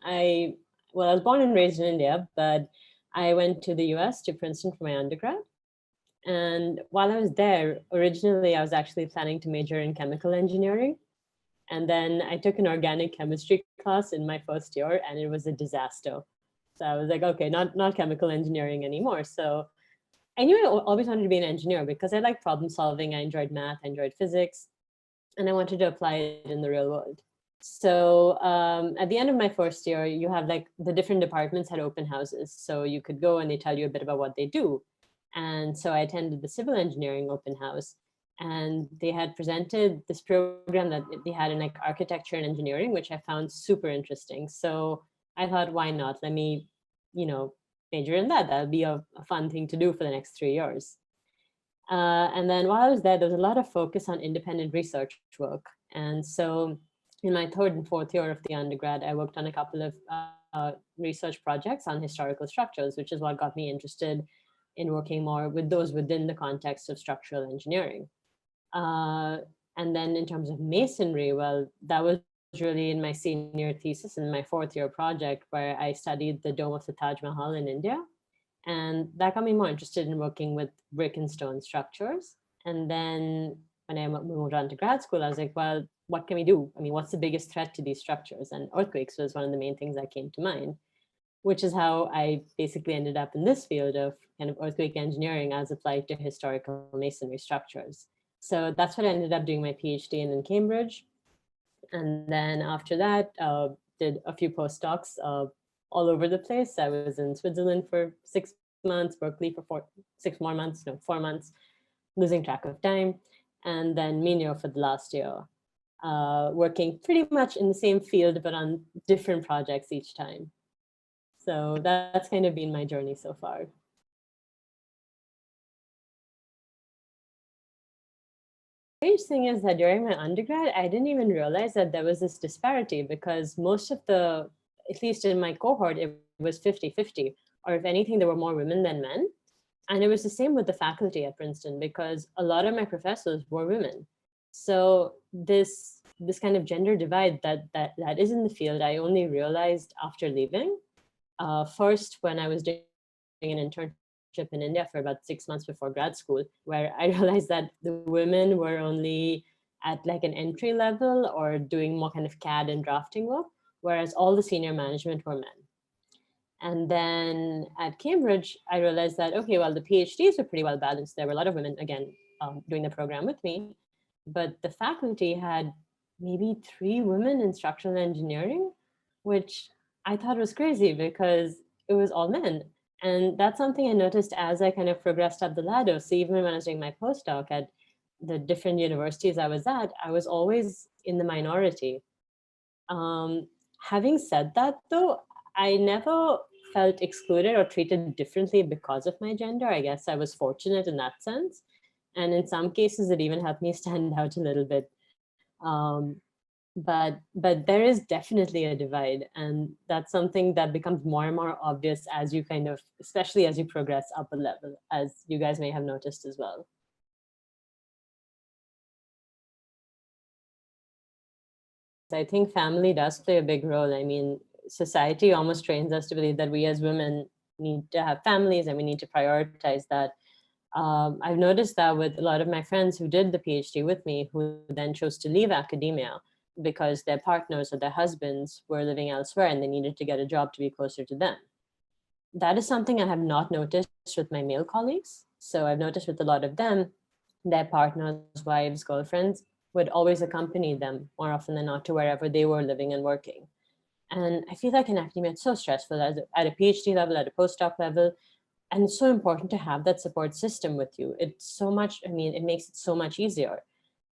I was born and raised in India, but I went to the US, to Princeton for my undergrad. And while I was there, originally I was actually planning to major in chemical engineering. And then I took an organic chemistry class in my first year, and it was a disaster. So I was like, okay, not chemical engineering anymore. So I knew I always wanted to be an engineer because I like problem solving. I enjoyed math, I enjoyed physics, and I wanted to apply it in the real world. So at the end of my first year, you have like the different departments had open houses. So you could go and they tell you a bit about what they do. And so I attended the civil engineering open house, and they had presented this program that they had in like architecture and engineering, which I found super interesting. So I thought, why not? Let me, major in that. That'll be a fun thing to do for the next 3 years. And then while I was there was a lot of focus on independent research work. And so in my third and fourth year of the undergrad, I worked on a couple of research projects on historical structures, which is what got me interested in working more with those within the context of structural engineering. And then in terms of masonry, well, that was really in my senior thesis in my fourth year project, where I studied the dome of the Taj Mahal in India. And that got me more interested in working with brick and stone structures. And then when I moved on to grad school, I was like, well, what can we do? I mean, what's the biggest threat to these structures? And earthquakes was one of the main things that came to mind, which is how I basically ended up in this field of kind of earthquake engineering as applied to historical masonry structures. So that's what I ended up doing my PhD in Cambridge. And then after that, did a few postdocs all over the place. I was in Switzerland for 6 months, Berkeley for 4 months, losing track of time. And then Minio for the last year, working pretty much in the same field, but on different projects each time. So that's kind of been my journey so far. The strange thing is that during my undergrad, I didn't even realize that there was this disparity, because most of the, at least in my cohort, it was 50-50, or if anything, there were more women than men. And it was the same with the faculty at Princeton, because a lot of my professors were women. So this kind of gender divide that is in the field, I only realized after leaving. First, when I was doing an internship in India for about 6 months before grad school, where I realized that the women were only at like an entry level or doing more kind of CAD and drafting work, whereas all the senior management were men. And then at Cambridge, I realized that, okay, well, the PhDs were pretty well balanced. There were a lot of women, again, doing the program with me, but the faculty had maybe 3 women in structural engineering, which I thought was crazy because it was all men. And that's something I noticed as I kind of progressed up the ladder. So even when I was doing my postdoc at the different universities I was at, I was always in the minority. Having said that, though, I never felt excluded or treated differently because of my gender. I guess I was fortunate in that sense. And in some cases, it even helped me stand out a little bit. But there is definitely a divide, and that's something that becomes more and more obvious as you kind of, especially as you progress up a level, as you guys may have noticed as well. I think family does play a big role. I mean, society almost trains us to believe that we as women need to have families and we need to prioritize that. I've noticed that with a lot of my friends who did the PhD with me, who then chose to leave academia because their partners or their husbands were living elsewhere and they needed to get a job to be closer to them. That is something I have not noticed with my male colleagues. So I've noticed with a lot of them, their partners, wives, girlfriends would always accompany them more often than not to wherever they were living and working. And I feel like in academia, it's so stressful at a PhD level, at a postdoc level. And it's so important to have that support system with you. It's so much, I mean, it makes it so much easier.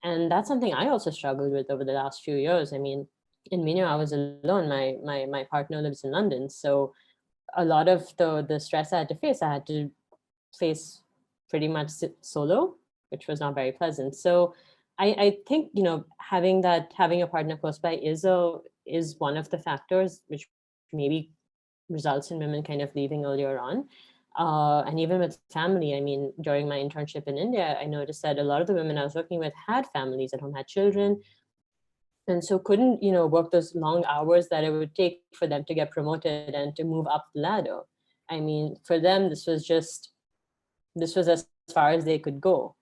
And that's something I also struggled with over the last few years. I mean, in Minio, I was alone. My partner lives in London. So a lot of the stress I had to face pretty much solo, which was not very pleasant. So I think, having a partner close by is one of the factors which maybe results in women kind of leaving earlier on. And even with family, I mean, during my internship in India, I noticed that a lot of the women I was working with had families at home, had children. and so couldn't, work those long hours that it would take for them to get promoted and to move up the ladder. I mean, for them, this was as far as they could go,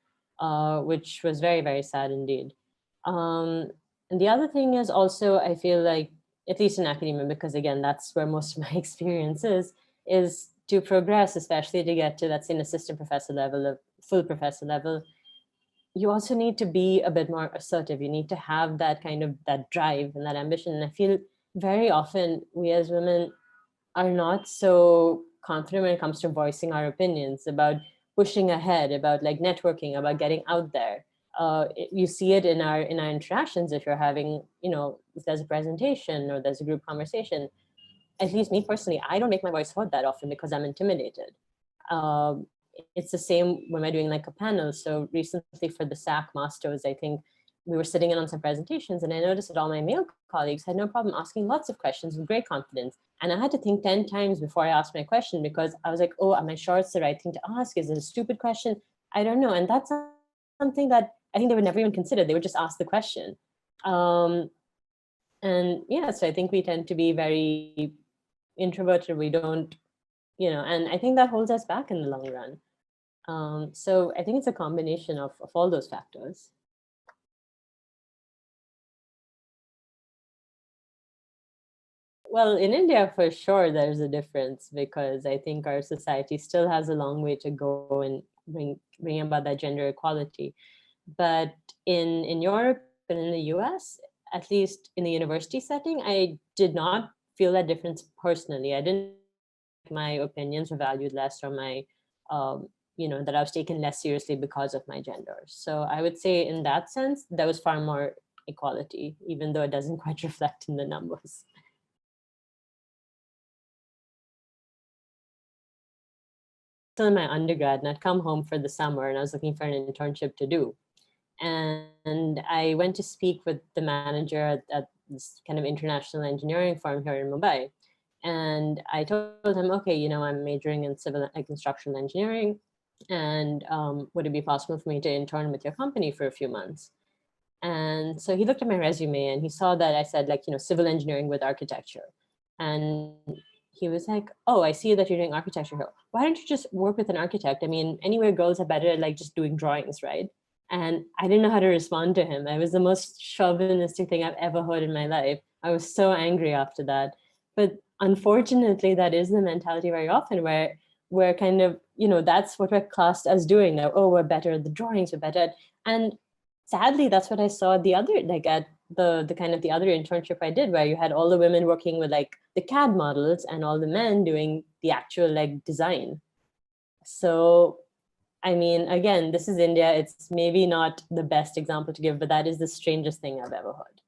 which was very, very sad indeed. Um, and the other thing is also, I feel like, at least in academia, because again, that's where most of my experience is to progress, especially to get to, let's say, an assistant professor level, a full professor level. You also need to be a bit more assertive. You need to have that kind of that drive and that ambition. And I feel very often we as women are not so confident when it comes to voicing our opinions about pushing ahead, about like networking, about getting out there. You see it in our interactions. If you're having, if there's a presentation or there's a group conversation, at least me personally, I don't make my voice heard that often because I'm intimidated. Um, it's the same when we're doing like a panel. So recently for the SAC Masters, I think we were sitting in on some presentations, and I noticed that all my male colleagues had no problem asking lots of questions with great confidence. And I had to think 10 times before I asked my question, because I was like, oh, am I sure it's the right thing to ask? Is it a stupid question? I don't know. And that's something that I think they would never even consider. They would just ask the question. And yeah, so I think we tend to be very introverted. We don't, and I think that holds us back in the long run. So I think it's a combination of all those factors. Well, in India, for sure, there's a difference, because I think our society still has a long way to go in bring about that gender equality. But in Europe and in the US, at least in the university setting, I did not feel that difference personally. I didn't my opinions were valued less, or my that I was taken less seriously because of my gender. So I would say in that sense, there was far more equality, even though it doesn't quite reflect in the numbers. Still in my undergrad, and I'd come home for the summer, and I was looking for an internship to do. And I went to speak with the manager at this kind of international engineering firm here in Mumbai. And I told him, okay, I'm majoring in civil and construction engineering. And would it be possible for me to intern with your company for a few months? And so he looked at my resume, and he saw that I said, like, civil engineering with architecture. And he was like, oh, I see that you're doing architecture here. Why don't you just work with an architect? I mean, anywhere girls are better at like just doing drawings, right? And I didn't know how to respond to him. It was the most chauvinistic thing I've ever heard in my life. I was so angry after that. But unfortunately, that is the mentality very often, where we're kind of, that's what we're classed as doing now. Oh, we're better at the drawings, we're better at, and sadly, that's what I saw the other, like at the kind of the other internship I did, where you had all the women working with like the CAD models and all the men doing the actual like design. So I mean, again, this is India. It's maybe not the best example to give, but that is the strangest thing I've ever heard.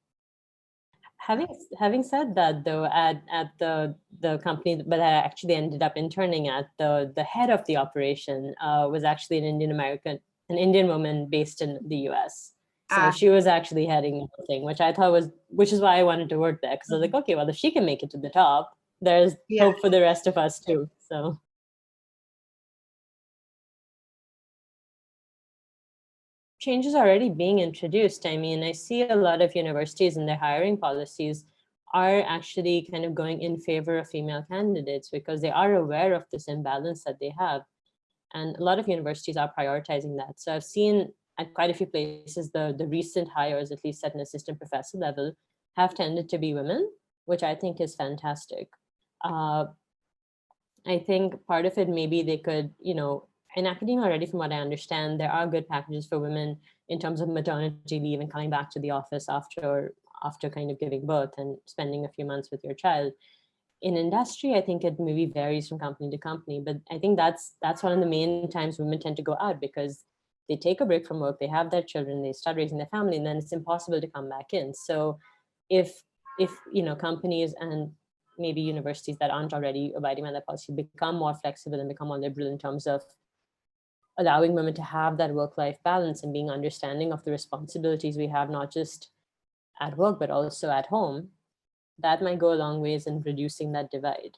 Having said that, though, at the company that I actually ended up interning at, the head of the operation was actually an Indian woman based in the US. So she was actually heading the thing, which is why I wanted to work there, because I was like, okay, well, if she can make it to the top, there's hope for the rest of us too. So. Changes are already being introduced. I mean, I see a lot of universities and their hiring policies are actually kind of going in favor of female candidates, because they are aware of this imbalance that they have. And a lot of universities are prioritizing that. So I've seen at quite a few places, the recent hires, at least at an assistant professor level, have tended to be women, which I think is fantastic. I think part of it, maybe they could, in academia already, from what I understand, there are good packages for women in terms of maternity leave and coming back to the office after kind of giving birth and spending a few months with your child. In industry, I think it maybe varies from company to company, but I think that's one of the main times women tend to go out, because they take a break from work, they have their children, they start raising their family, and then it's impossible to come back in. So if companies and maybe universities that aren't already abiding by that policy become more flexible and become more liberal in terms of allowing women to have that work-life balance and being understanding of the responsibilities we have, not just at work, but also at home, that might go a long ways in reducing that divide.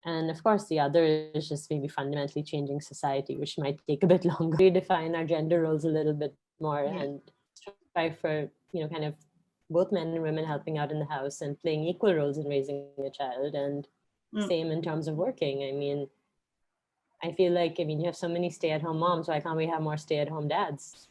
And of course, the other is just maybe fundamentally changing society, which might take a bit longer. Redefine our gender roles a little bit more and strive for, kind of both men and women helping out in the house and playing equal roles in raising a child. And same in terms of working. I mean, I feel like, you have so many stay-at-home moms. Why can't we have more stay-at-home dads?